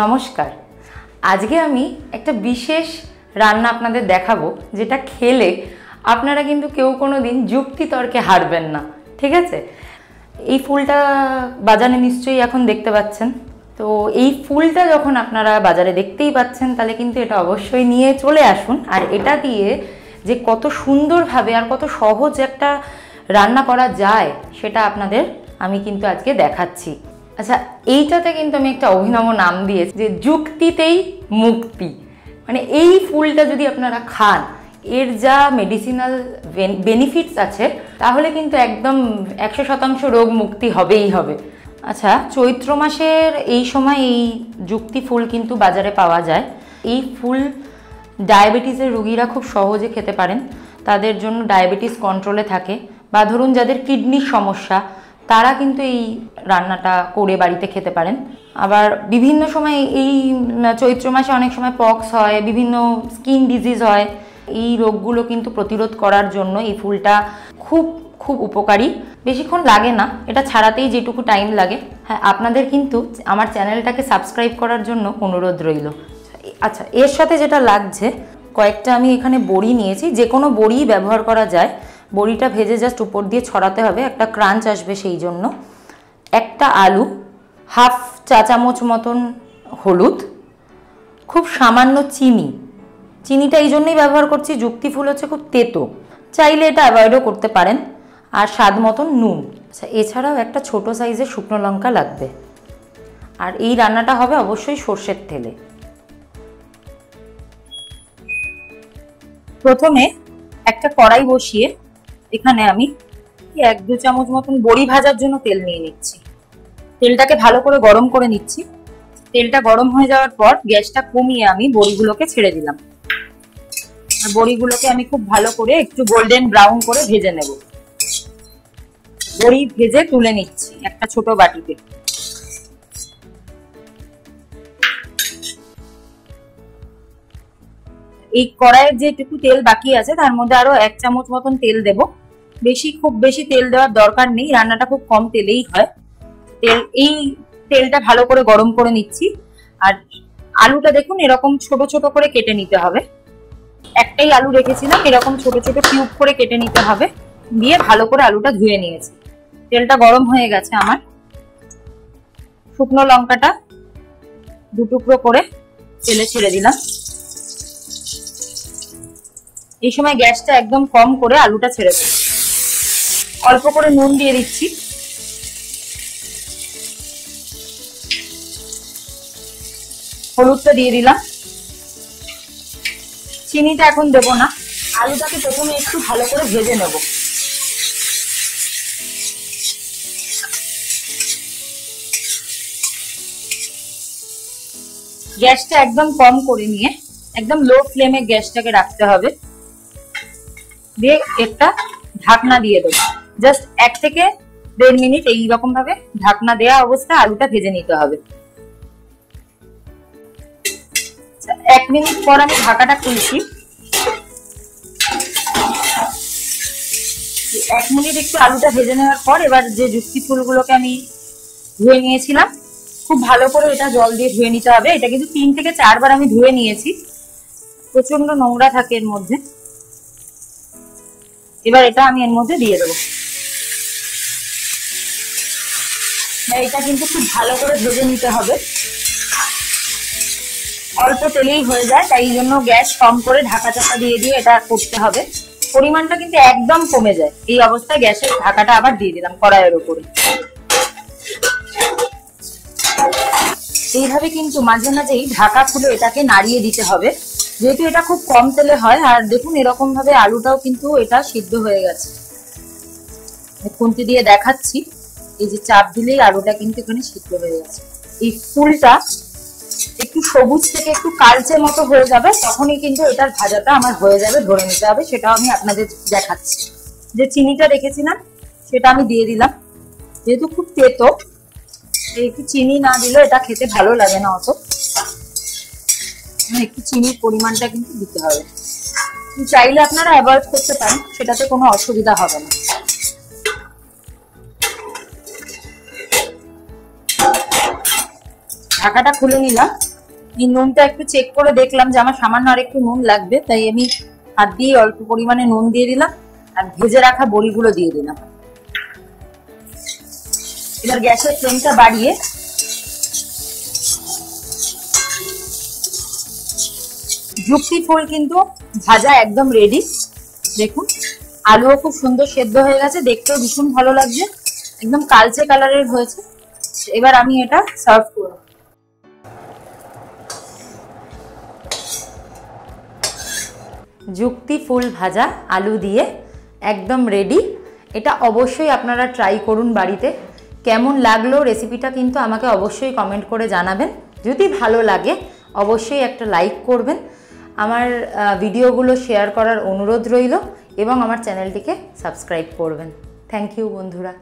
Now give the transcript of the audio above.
নমস্কার। আজকে আমি একটা বিশেষ রান্না আপনাদের দেখাবো, যেটা খেলে আপনারা কিন্তু কেউ কোনো দিন যুক্তিতর্কে হারবেন না। ঠিক আছে? এই ফুলটা বাজারে নিশ্চয়ই এখন দেখতে পাচ্ছেন। তো এই ফুলটা যখন আপনারা বাজারে দেখতেই পাচ্ছেন, তাহলে কিন্তু এটা অবশ্যই নিয়ে চলে আসুন। আর এটা দিয়ে যে কত সুন্দরভাবে আর কত সহজ একটা রান্না করা যায়, সেটা আপনাদের আমি কিন্তু আজকে দেখাচ্ছি। আচ্ছা, এইটাতে কিন্তু আমি একটা অভিনব নাম দিয়েছি যে যুক্তিতেই মুক্তি। মানে এই ফুলটা যদি আপনারা খান, এর যা মেডিসিনাল বেনিফিটস আছে, তাহলে কিন্তু একদম 100% রোগ মুক্তি হবেই হবে। আচ্ছা, চৈত্র মাসের এই সময় এই যুক্তি ফুল কিন্তু বাজারে পাওয়া যায়। এই ফুল ডায়াবেটিসের রোগীরা খুব সহজে খেতে পারেন। তাদের জন্য ডায়াবেটিস কন্ট্রোলে থাকে, বা ধরুন যাদের কিডনির সমস্যা, তারা কিন্তু এই রান্নাটা করে বাড়িতে খেতে পারেন। আবার বিভিন্ন সময় এই চৈত্র মাসে অনেক সময় পক্স হয়, বিভিন্ন স্কিন ডিজিজ হয়। এই রোগগুলো কিন্তু প্রতিরোধ করার জন্য এই ফুলটা খুব খুব উপকারী। বেশিক্ষণ লাগে না, এটা ছাড়াতেই যেটুকু টাইম লাগে। হ্যাঁ, আপনাদের কিন্তু আমার চ্যানেলটাকে সাবস্ক্রাইব করার জন্য অনুরোধ রইল। আচ্ছা, এর সাথে যেটা লাগছে, কয়েকটা আমি এখানে বড়ি নিয়েছি। যে কোনো বড়ি ব্যবহার করা যায়। বড়িটা ভেজে জাস্ট উপর দিয়ে ছড়াতে হবে, একটা ক্রাঞ্চ আসবে সেই জন্য। একটা আলু, হাফ চা চামচ মতন হলুদ, খুব সামান্য চিনি। চিনিটা এই জন্যই ব্যবহার করছি, যুক্তি ফুল হচ্ছে খুব তেতো, চাইলে এটা অ্যাভয়েডও করতে পারেন। আর স্বাদ মতন নুন। আচ্ছা, এছাড়াও একটা ছোট সাইজের শুকনো লঙ্কা লাগবে। আর এই রান্নাটা হবে অবশ্যই সর্ষের তেলে। প্রথমে একটা কড়াই বসিয়ে এখানে আমি 1-2 চামচ মতন বড়ি ভাজার জন্য তেল নিয়ে নিচ্ছি। তেলটাকে ভালো করে গরম করে নিচ্ছি। তেলটা গরম হয়ে যাওয়ার পর গ্যাসটা কমিয়ে আমি বড়িগুলোকে ছেড়ে দিলাম। আর বড়িগুলোকে আমি খুব ভালো করে একটু গোল্ডেন ব্রাউন করে ভেজে নেব। বড়ি ভেজে তুলে নিচ্ছি একটা ছোট বাটিতে। এই কড়াইয়ের যেটুকু তেল বাকি আছে, তার মধ্যে আরো 1 চামচ মতন তেল দেব। খুব বেশি তেল দেওয়ার দরকার নেই, রান্নাটা খুব কম তেলেই হয়। এই তেলটা ভালো করে গরম করে নিচ্ছি। আর আলুটা দেখুন, এরকম ছোট ছোট করে কেটে নিতে হবে। একটাই আলু রেখেছিলাম, এরকম ছোট ছোট কিউব করে কেটে নিতে হবে। দিয়ে ভালো করে আলুটা ধুয়ে নিয়েছি। তেলটা গরম হয়ে গেছে আমার। শুকনো লঙ্কাটা 2 টুকরো করে তেলে ছেড়ে দিলাম। এই সময় গ্যাসটা একদম কম করে আলুটা ছেড়ে দেব। অল্প করে নুন দিয়ে দিচ্ছি। হলুদটা দিয়ে দিলাম। চিনিটা এখন দেব না। আলুটাকে প্রথমে একটু ভালো করে ভেজে নেব। গ্যাসটা একদম কম করে নিয়ে একদম লো ফ্লেমে গ্যাসটাকে রাখতে হবে। দিয়ে একটা ঢাকনা দিয়ে দেবো। জাস্ট 1 থেকে 1.5 মিনিট এইরকম ভাবে ঢাকনা দেওয়া অবস্থায় আলুটা ভেজে নিতে হবে। 1 মিনিট পর আমি ঢাকাটা খুলছি। 1 মিনিট একটু আলুটা ভেজে নেওয়ার পর এবার যে যুক্তি ফুলগুলোকে আমি ধুয়ে নিয়েছিলাম, খুব ভালো করে এটা জল দিয়ে ধুয়ে নিতে হবে। এটা কিন্তু 3 থেকে 4 বার আমি ধুয়ে নিয়েছি, প্রচন্ড নোংরা থাকে এর মধ্যে। এবার এটা আমি এর মধ্যে দিয়ে দেবো। এটা কিন্তু খুব ভালো করে ভেজে নিতে হবে। অল্প তেলেই হয়ে যায়, তাই জন্য গ্যাস কম করে ঢাকা চাপা দিয়ে দিয়ে এটা করতে হবে। পরিমাণটা কিন্তু একদম কমে যায়। এই অবস্থায় গ্যাসের ঢাকাটা আবার দিয়ে দিলাম কড়াইয়ের উপরে। এইভাবে কিন্তু মাঝে মাঝেই ঢাকা খুলে এটাকে নাড়িয়ে দিতে হবে, যেহেতু এটা খুব কম তেলে হয়। আর দেখুন, এরকম ভাবে আলুটাও কিন্তু এটা সিদ্ধ হয়ে গেছে। খুন্তি দিয়ে দেখাচ্ছি, এই যে চাপ দিলেই আলুটা কিন্তু এখানে সিদ্ধ হয়ে গেছে। এই ফুলটা একটু সবুজ থেকে একটু কালচে মতো হয়ে যাবে, তখনই কিন্তু এটার ভাজাটা আমার হয়ে যাবে। ধরে নিতে হবে, সেটাও আমি আপনাদের দেখাচ্ছি। যে চিনিটা রেখেছিলাম সেটা আমি দিয়ে দিলাম। যেহেতু খুব তেতো, একটু চিনি না দিলে এটা খেতে ভালো লাগে না অত। একটু চিনির পরিমাণটা কিন্তু দিতে হবে। চাইলে আপনারা অ্যাভয়েড করতে পারেন, সেটাতে কোনো অসুবিধা হবে না। ঢাকাটা খুলে নিলাম। এই নুনটা একটু চেক করে দেখলাম যে আমার সামান্য আর একটু নুন লাগবে, তাই আমি হাত দিয়ে অল্প পরিমাণে নুন দিয়ে দিলাম আর ভেজে রাখা বড়িগুলো দিয়ে দিলাম। এবার গ্যাসের ফ্লেমটা বাড়িয়ে যুক্তি ফুল কিন্তু ভাজা একদম রেডি। দেখুন আলুও খুব সুন্দর সেদ্ধ হয়ে গেছে, দেখতেও ভীষণ ভালো লাগছে, একদম কালচে কালারের হয়েছে। এবার আমি এটা সার্ভ করব। যুক্তি ফুল ভাজা আলু দিয়ে একদম রেডি। এটা অবশ্যই আপনারা ট্রাই করুন বাড়িতে। কেমন লাগলো রেসিপিটা কিন্তু আমাকে অবশ্যই কমেন্ট করে জানাবেন। যদি ভালো লাগে অবশ্যই একটা লাইক করবেন, আমার ভিডিওগুলো শেয়ার করার অনুরোধ রইল এবং আমার চ্যানেলটিকে সাবস্ক্রাইব করবেন। থ্যাংক ইউ বন্ধুরা।